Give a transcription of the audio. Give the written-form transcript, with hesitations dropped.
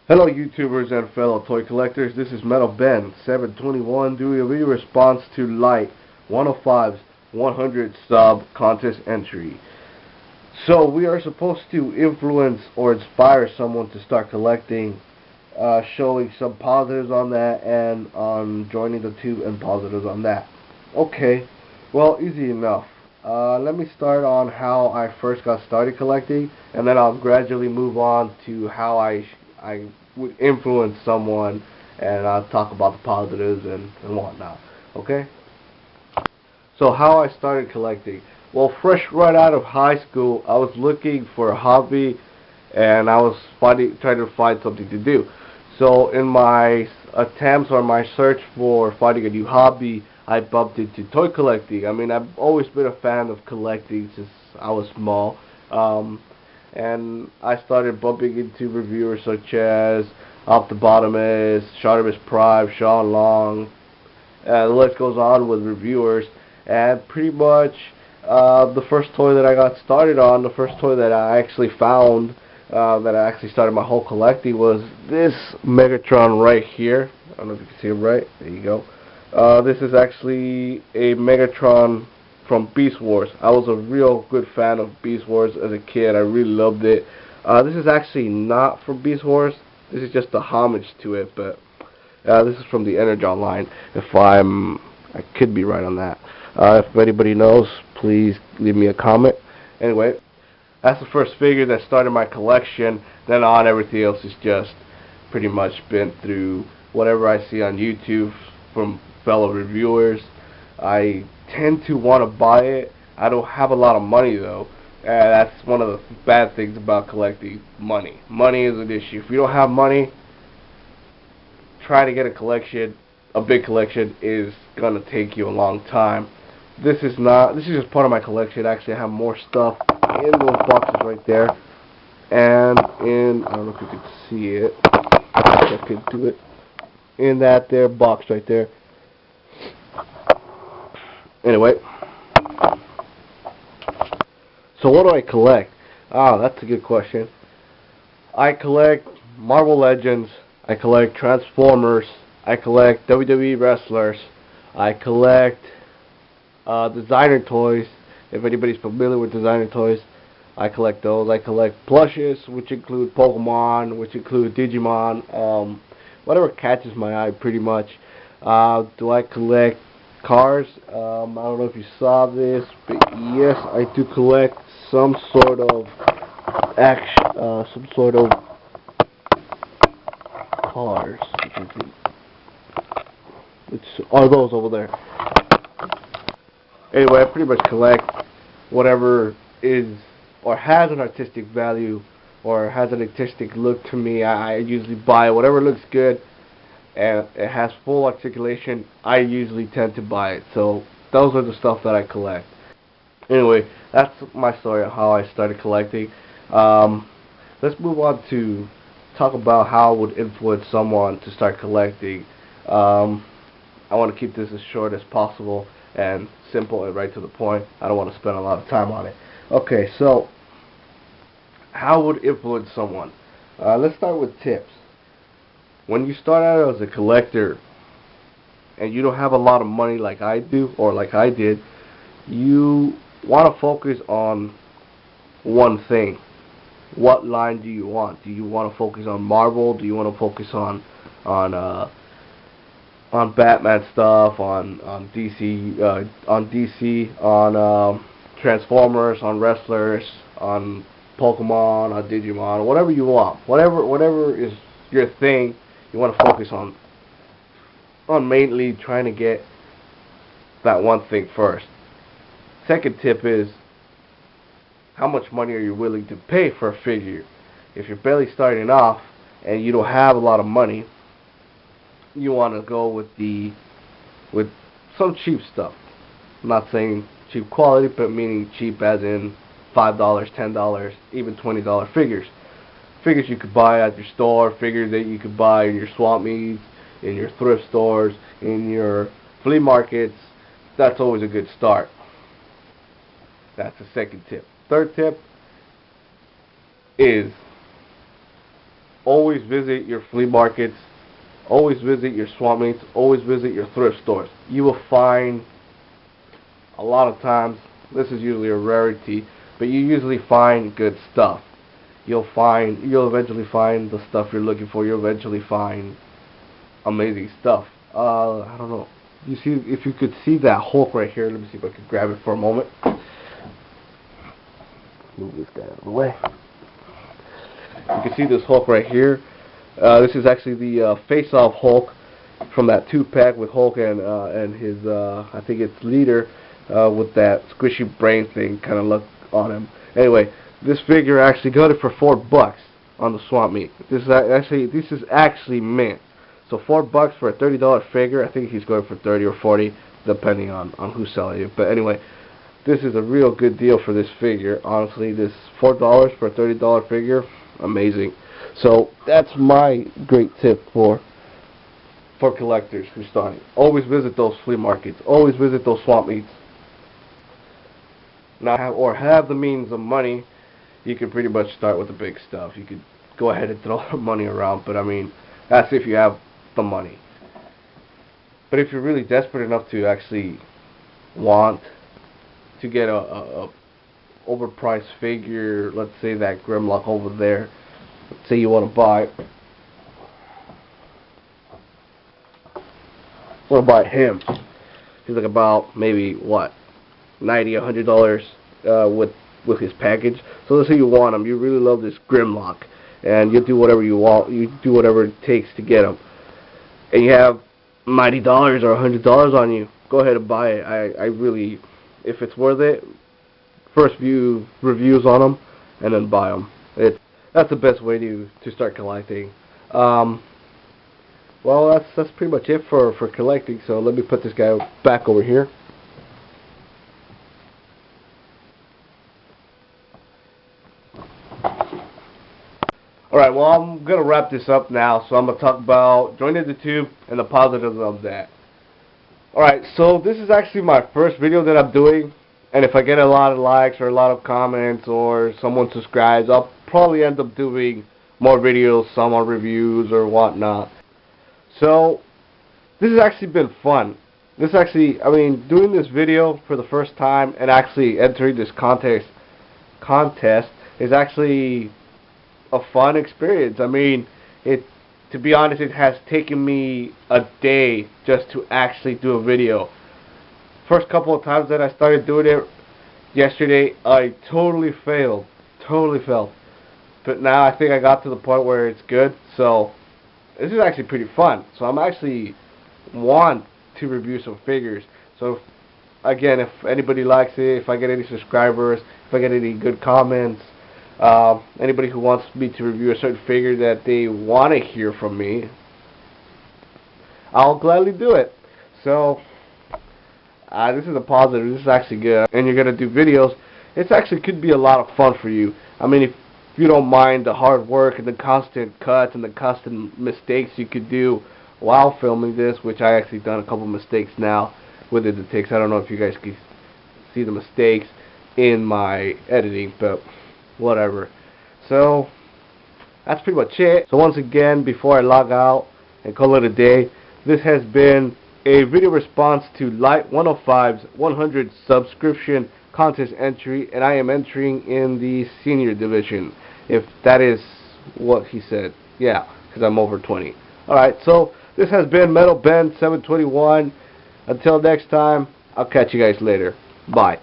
Hello YouTubers and fellow toy collectors, this is Metal Ben 721 doing a video response to Lyte105's 100 sub contest entry. So we are supposed to influence or inspire someone to start collecting, showing some positives on that and on joining the tube and positives on that. Okay, well, easy enough. Let me start on how I first got started collecting, and then I'll gradually move on to how I would influence someone, and I'll talk about the positives and whatnot. Okay? So how I started collecting. Well, fresh right out of high school, I was looking for a hobby, and I was trying to find something to do. So in my attempts or my search for finding a new hobby, I bumped into toy collecting. I mean, I've always been a fan of collecting since I was small. And I started bumping into reviewers such as Optibotomist, Shartimus Prime, Sean Long, the list goes on with reviewers. And pretty much the first toy that I got started on, the first toy that I actually found, that I actually started my whole collecting, was this Megatron right here. I don't know if you can see him right. There you go. This is actually a Megatron from Beast Wars. I was a real good fan of Beast Wars as a kid. I really loved it. This is actually not from Beast Wars. This is just a homage to it, but this is from the Energon line. I could be right on that. If anybody knows, please leave me a comment. Anyway, that's the first figure that started my collection. Then on, everything else is just pretty much been through whatever I see on YouTube from fellow reviewers. I tend to want to buy it. I don't have a lot of money though. That's one of the bad things about collecting. Money. Money is an issue. If you don't have money, trying to get a collection, a big collection, is gonna take you a long time. This is just part of my collection. Actually, I have more stuff in those boxes right there, and I don't know if you can see it. I could do it in that there box right there. Anyway, so what do I collect? That's a good question. I collect Marvel Legends, I collect Transformers, I collect WWE wrestlers, I collect designer toys. If anybody's familiar with designer toys, I collect those. I collect plushes, which include Pokemon, which include Digimon, whatever catches my eye pretty much. Do I collect cars? I don't know if you saw this, but yes, I do collect some sort of cars. Which are those over there? Anyway, I pretty much collect whatever is or has an artistic value or has an artistic look to me. I usually buy whatever looks good and it has full articulation. I usually tend to buy it. So those are the stuff that I collect. Anyway, that's my story on how I started collecting. Let's move on to talk about how I would influence someone to start collecting. I want to keep this as short as possible and simple and right to the point. I don't want to spend a lot of time on it. Okay, so how would influence someone? Let's start with tips. When you start out as a collector and you don't have a lot of money like I do or like I did, you want to focus on one thing. What line do you want? Do you want to focus on Marvel? Do you want to focus on Batman stuff, on DC, on Transformers, on wrestlers, on Pokemon, on Digimon, whatever you want, whatever is your thing, you want to focus on mainly trying to get that one thing first. Second tip is, how much money are you willing to pay for a figure? If you're barely starting off and you don't have a lot of money, you want to go with some cheap stuff. I'm not saying cheap quality, but meaning cheap as in $5, $10, even $20 figures. Figures you could buy at your store, figures that you could buy in your swap meets, in your thrift stores, in your flea markets. That's always a good start. That's the second tip. Third tip is always visit your flea markets, always visit your swap meets, always visit your thrift stores. You will find, a lot of times, this is usually a rarity, but you usually find good stuff. You'll eventually find the stuff you're looking for. You'll eventually find amazing stuff. I don't know. You see, if you could see that Hulk right here, let me see if I can grab it for a moment. Move this guy out of the way. You can see this Hulk right here. This is actually the face-off Hulk from that 2-pack with Hulk and his, I think it's leader, with that squishy brain thing kind of look on him. Anyway, this figure actually got it for $4 on the swap meet. This is actually mint. So $4 for a $30 figure. I think he's going for 30 or 40, depending on who's selling it. But anyway, this is a real good deal for this figure. Honestly, this $4 for a $30 figure, amazing. So that's my great tip for collectors who's starting. Always visit those flea markets. Always visit those swap meets. Now, have the means of money, you can pretty much start with the big stuff. You could go ahead and throw money around, but I mean, that's if you have the money. But if you're really desperate enough to actually want to get a overpriced figure, let's say that Grimlock over there, let's say you want to buy him. He's like about maybe what, $90, $100 with his package. So let's say you want him, you really love this Grimlock, and you'll do whatever you want, you do whatever it takes to get him, and you have $90 or $100 on you, go ahead and buy it. I really, if it's worth it, first view reviews on them and then buy them. That's the best way to start collecting. Well, that's pretty much it for collecting. So let me put this guy back over here. Alright, well, I'm going to wrap this up now, so I'm going to talk about joining the tube and the positives of that. Alright, so this is actually my first video that I'm doing, and if I get a lot of likes or a lot of comments or someone subscribes, I'll probably end up doing more videos, some on reviews or whatnot. So, this has actually been fun. I mean, doing this video for the first time and actually entering this contest is actually a fun experience. I mean, to be honest, it has taken me a day just to actually do a video. First couple of times that I started doing it yesterday, I totally failed. But now I think I got to the point where it's good. So this is actually pretty fun. So I'm actually want to review some figures. So again, if anybody likes it, if I get any subscribers, if I get any good comments, anybody who wants me to review a certain figure that they want to hear from me, I'll gladly do it. So this is a positive. This is actually good, and you're gonna do videos. It actually could be a lot of fun for you. I mean, if you don't mind the hard work and the constant cuts and the constant mistakes you could do while filming this, which I actually done a couple mistakes now with the takes. I don't know if you guys can see the mistakes in my editing, but whatever. So that's pretty much it. So once again, before I log out and call it a day, this has been a video response to Lyte105's 100 subscription contest entry, and I am entering in the senior division, if that is what he said. Yeah, because I'm over 20. Alright, so this has been Metal Ben 721. Until next time, I'll catch you guys later. Bye.